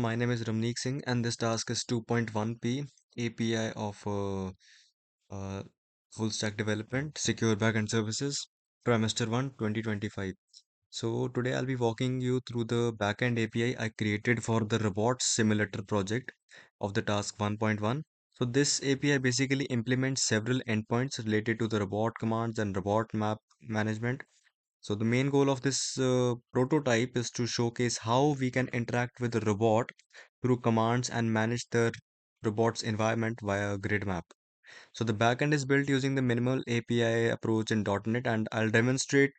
my name is Ramneek Singh, and this task is 2.1p API of uh, full stack development, secure backend services, trimester 1 2025. So, today I'll be walking you through the backend API I created for the robots simulator project of the task 1.1. So, this API basically implements several endpoints related to the robot commands and robot map management. So the main goal of this prototype is to showcase how we can interact with the robot through commands and manage the robot's environment via grid map. So the backend is built using the minimal API approach in .NET, and I'll demonstrate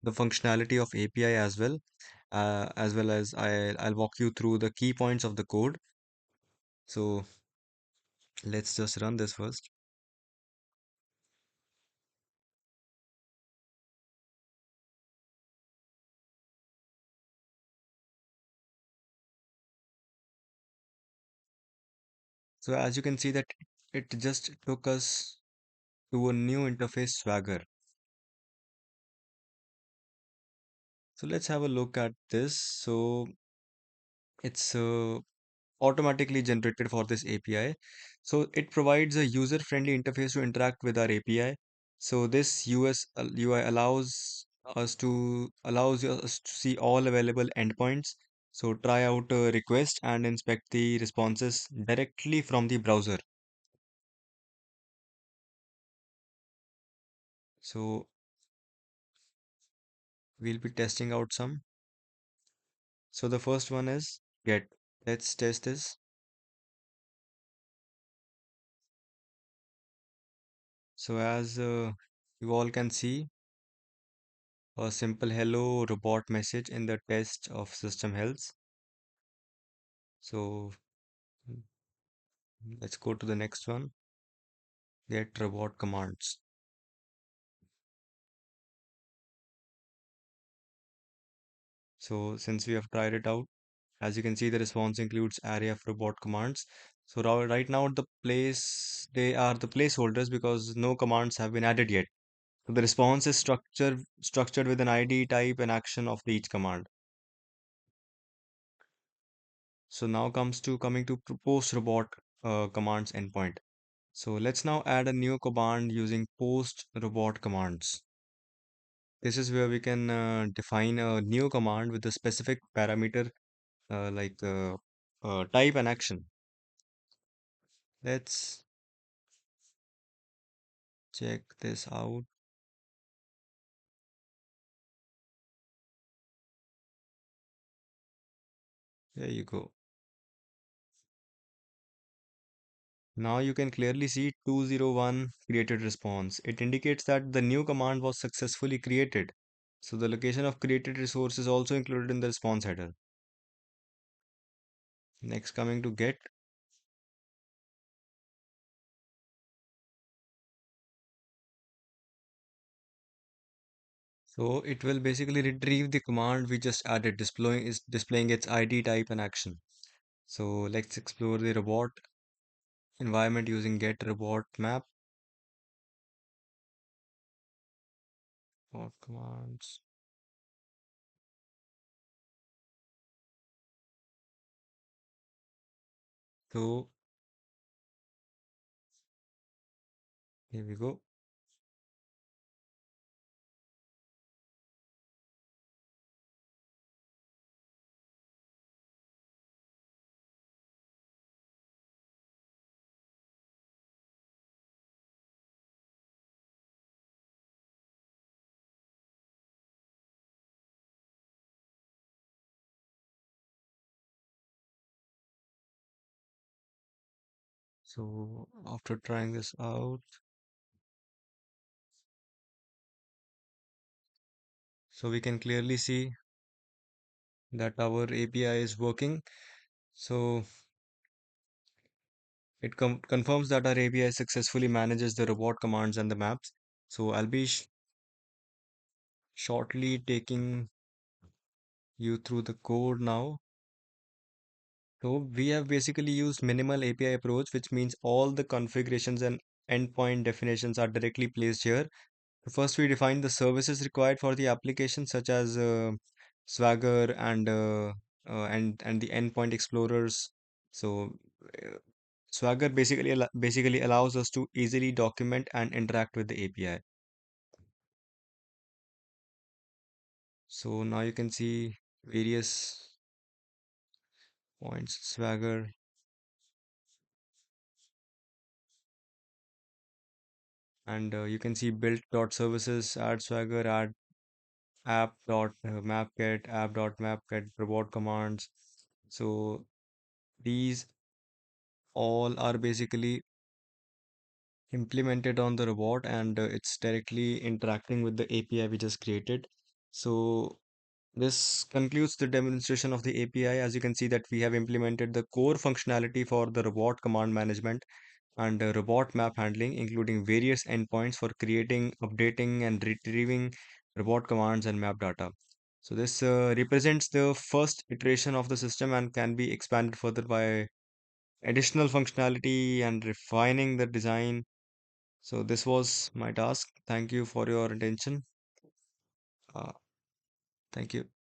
the functionality of API as well as I'll walk you through the key points of the code. So let's just run this first. So as you can see that it just took us to a new interface Swagger. So let's have a look at this. So it's automatically generated for this API. So it provides a user-friendly interface to interact with our API. So this UI allows us to see all available endpoints. So try out a request and inspect the responses directly from the browser. So we'll be testing out some. So the first one is get. Let's test this. So as you all can see, a simple hello robot message in the test of system health. So mm, let's go to the next one, get robot commands. So since we have tried it out, as you can see, the response includes array of robot commands. So right now they are the placeholders because no commands have been added yet. So the response is structured with an ID type and action of each command. So now coming to post robot commands endpoint. So let's now add a new command using post robot commands. This is where we can define a new command with a specific parameter like type and action. Let's check this out. There you go. Now you can clearly see 201 created response. It indicates that the new command was successfully created. So the location of created resource is also included in the response header. Next, coming to get. So it will basically retrieve the command we just added, displaying its ID type and action. So let's explore the robot environment using get robot map or commands. So here we go. So after trying this out, so we can clearly see that our API is working. So it confirms that our API successfully manages the robot commands and the maps. So I'll be shortly taking you through the code now. So we have basically used minimal API approach, which means all the configurations and endpoint definitions are directly placed here. First, we define the services required for the application, such as Swagger and and the endpoint explorers. So uh, Swagger basically allows us to easily document and interact with the API. So now you can see various points. Swagger, and you can see build.services, add Swagger, add app.mapget, app.mapget, robot commands. So these all are basically implemented on the robot, and it's directly interacting with the API we just created. So this concludes the demonstration of the API. As you can see that we have implemented the core functionality for the robot command management and robot map handling, including various endpoints for creating, updating, and retrieving robot commands and map data. So this represents the first iteration of the system and can be expanded further by additional functionality and refining the design. So this was my task. Thank you for your attention. Uh, Thank you.